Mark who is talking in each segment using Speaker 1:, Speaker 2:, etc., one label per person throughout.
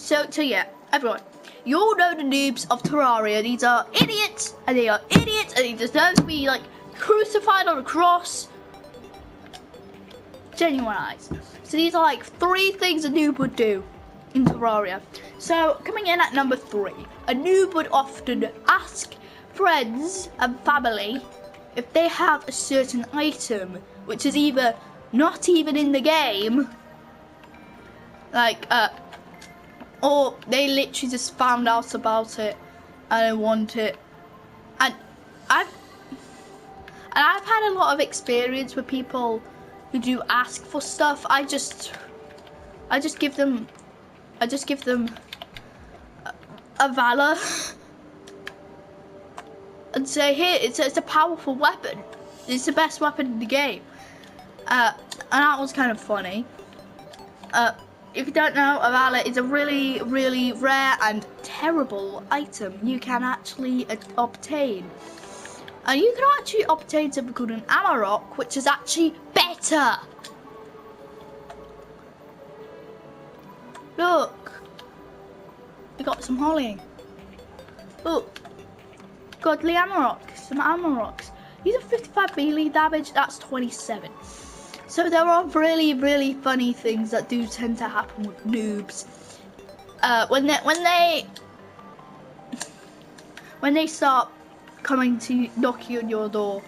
Speaker 1: So yeah, everyone, you all know the noobs of Terraria. These are idiots, and they deserve to be like crucified on a cross. Genuine eyes. So these are like 3 things a noob would do in Terraria. So coming in at number 3, a noob would often ask friends and family if they have a certain item which is either not even in the game, like or they literally just found out about it and they want it. And I've had a lot of experience with people who do ask for stuff. I just give them a valor and say, here, it's a powerful weapon. It's the best weapon in the game. And that was kind of funny. If you don't know, a valor is a really, really rare and terrible item you can actually obtain. And you can actually obtain something called an Amarok, which is actually better. Look, we got some holly. Look, godly Amarok, some Amaroks. These are 55 melee damage. That's 27. So there are really, really funny things that do tend to happen with noobs. When they start coming to knocking on your door,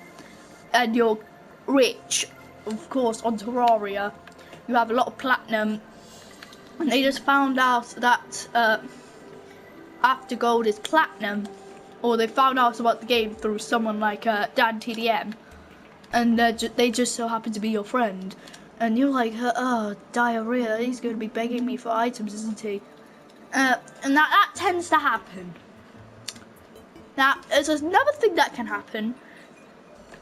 Speaker 1: and you're rich, of course, on Terraria, you have a lot of platinum, and they just found out that after gold is platinum, or they found out about the game through someone like Dan TDM, and they just so happen to be your friend, and you're like, oh, diarrhea, he's going to be begging me for items, isn't he? And that tends to happen. Now, there's another thing that can happen,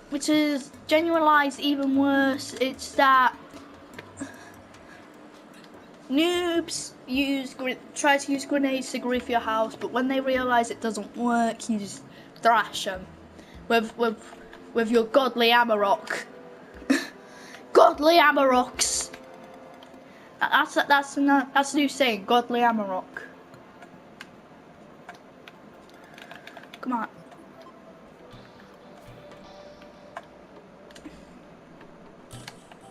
Speaker 1: which is genuinized even worse. It's that noobs try to use grenades to grief your house, but when they realise it doesn't work, you just thrash them with your godly Amarok. Godly Amaroks. That's a new saying. Godly Amarok. Come on.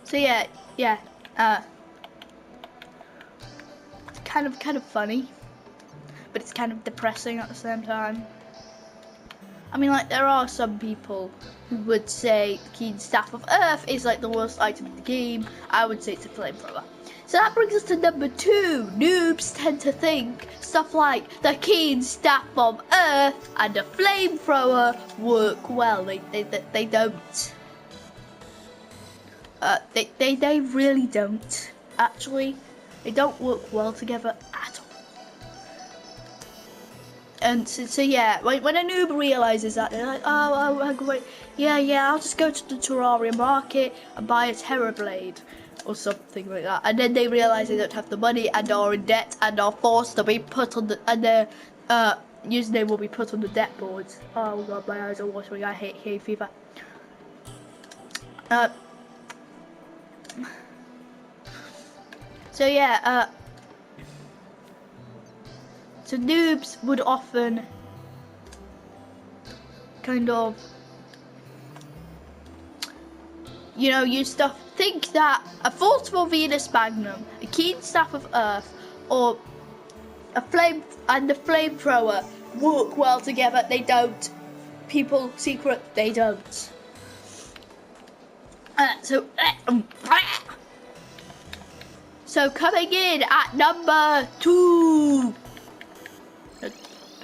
Speaker 1: So yeah. It's kind of funny, but it's kind of depressing at the same time. I mean, like, there are some people who would say the keen staff of Earth is like the worst item in the game. I would say it's a flamethrower. So that brings us to number 2. Noobs tend to think stuff like the keen staff of Earth and the flamethrower work well. They don't. They really don't. Actually, they don't work well together at all. And so yeah, when a noob realizes that, they're like, oh great, yeah, I'll just go to the Terraria market and buy a Terrorblade or something like that. And then they realize they don't have the money and are in debt and are forced to be put on and their username will be put on the debt boards. Oh god, my eyes are watering. I hate hay fever. So yeah, so noobs would often kind of, use stuff. Think that a forcible Venus Magnum, a keen staff of Earth, or a flamethrower work well together. They don't. People secret, they don't. So coming in at number 2.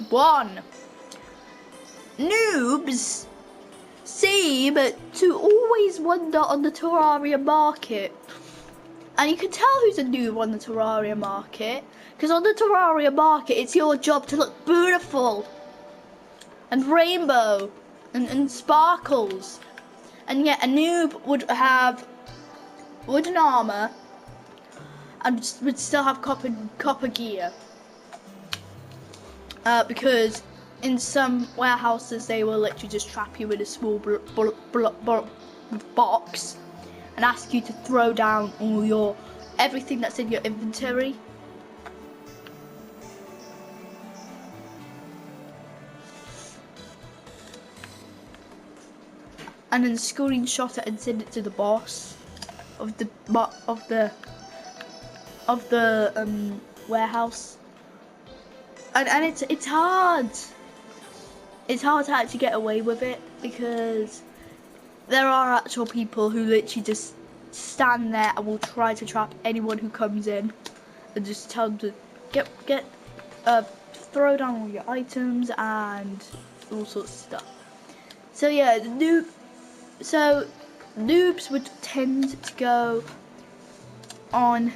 Speaker 1: 1. Noobs seem to always wander on the Terraria market. And you can tell who's a noob on the Terraria market, because on the Terraria market it's your job to look beautiful and rainbow and sparkles. And yet a noob would have wooden armor and would still have copper gear. Because in some warehouses they will literally just trap you in a small box and ask you to throw down all everything that's in your inventory. and then screenshot it and send it to the boss of the warehouse. And it's hard. It's hard to actually get away with it because there are actual people who literally just stand there and will try to trap anyone who comes in and just tell them to throw down all your items and all sorts of stuff. So yeah, noobs would tend to go on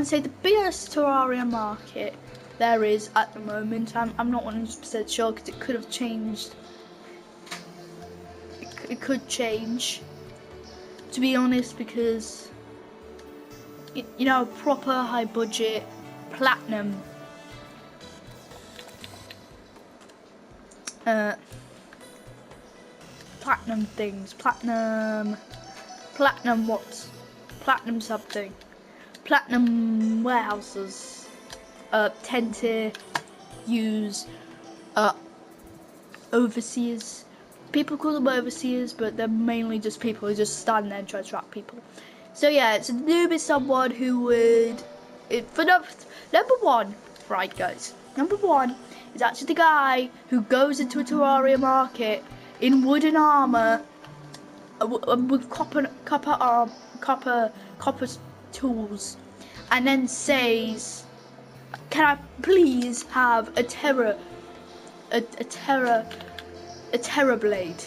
Speaker 1: say the biggest Terraria market there is at the moment. I'm not 100% sure because it could have changed. It could change, to be honest, because you know, proper high budget platinum platinum things, platinum something, platinum warehouses tend to use overseers. People call them overseers, but they're mainly just people who just stand there and try to trap people. So yeah, so the noob is someone who would, for number one, right guys, number one is actually the guy who goes into a Terraria market in wooden armor with copper tools, and then says, "Can I please have a terror blade?"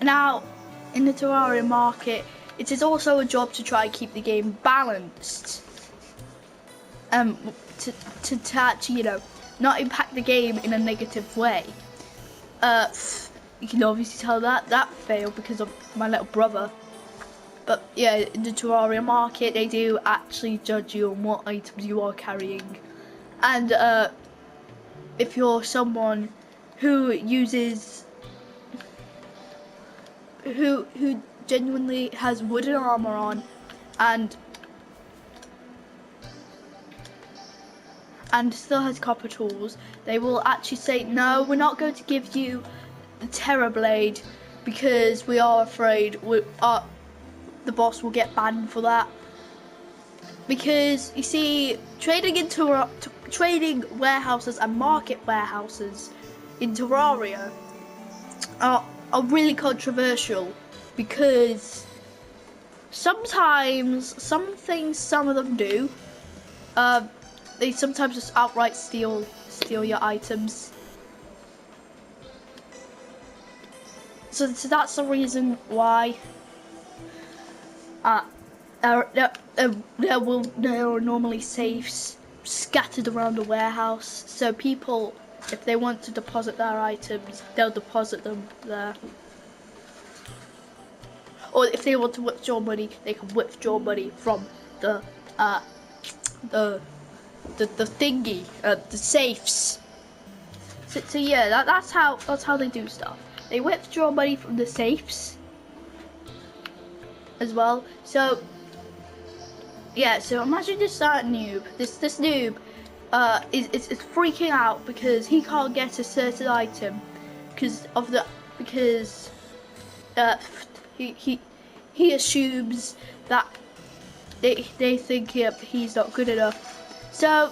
Speaker 1: Now, in the Terraria market, it is also a job to try and keep the game balanced. To actually, you know, not impact the game in a negative way. You can obviously tell that failed because of my little brother. But yeah, in the Terraria market, they do actually judge you on what items you are carrying. And if you're someone who uses, who genuinely has wooden armor on and still has copper tools, they will actually say, no, we're not going to give you the Terror Blade because we are afraid the boss will get banned for that. Because you see, trading warehouses and market warehouses in Terraria are really controversial, because sometimes some of them do, they sometimes just outright steal your items. So that's the reason why there are normally safes scattered around the warehouse, so people, if they want to deposit their items, they'll deposit them there. Or if they want to withdraw money, they can withdraw money from the thingy, the safes. So yeah, that's how they do stuff. They withdraw money from the safes as well. So yeah, so imagine this noob. This noob is freaking out because he can't get a certain item because he assumes that they think he's not good enough. So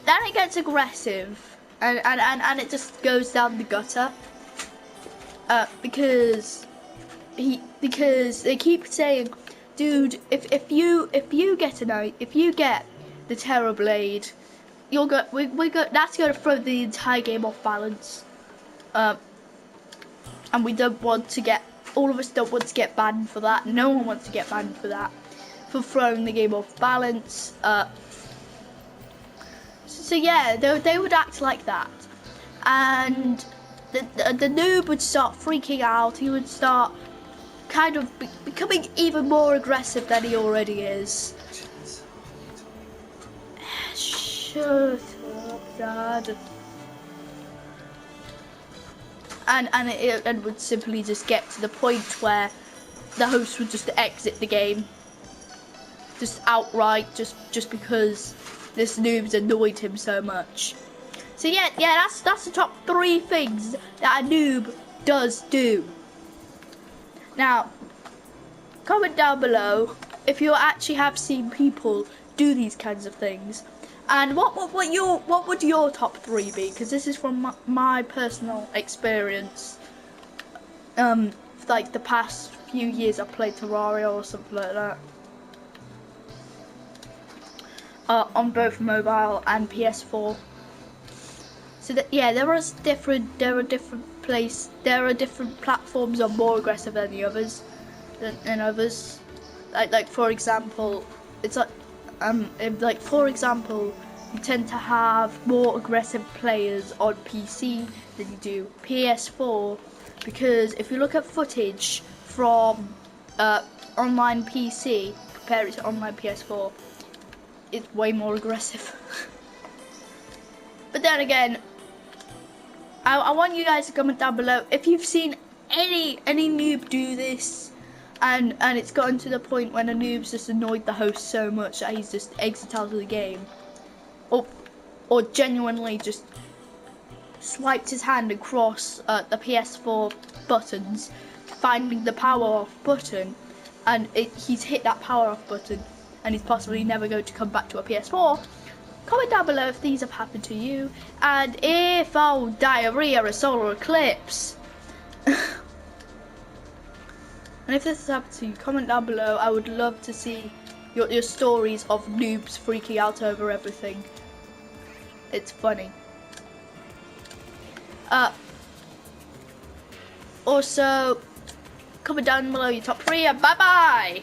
Speaker 1: then it gets aggressive and it just goes down the gutter, because they keep saying, dude, if you get the Terror Blade, that's gonna throw the entire game off balance, and we don't want to get, all of us don't want to get banned for that. No one wants to get banned for that, for throwing the game off balance. So yeah, they would act like that, and the noob would start freaking out. He would start kind of becoming even more aggressive than he already is. Shut up, Dad. And it would simply just get to the point where the host would just exit the game, just outright, just because this noob's annoyed him so much. So yeah, that's the top 3 things that a noob does do. Now, comment down below if you actually have seen people do these kinds of things, and what would your top 3 be? Because this is from my personal experience. Like the past few years, I've played Terraria or something like that. On both mobile and PS4. So that, yeah, there are different platforms are more aggressive than the others, than others. Like for example, it's like for example, you tend to have more aggressive players on PC than you do PS4, because if you look at footage from online PC compared to online PS4, it's way more aggressive. But then again, I want you guys to comment down below if you've seen any noob do this, and it's gotten to the point when a noob's just annoyed the host so much that he's just exited out of the game, or genuinely just swiped his hand across the PS4 buttons, finding the power off button, and he's hit that power off button, and he's possibly never going to come back to a PS4. Comment down below if these have happened to you, and if diarrhea a solar eclipse. And if this has happened to you, comment down below. I would love to see your stories of noobs freaking out over everything. It's funny. Also, comment down below your top 3, and bye bye.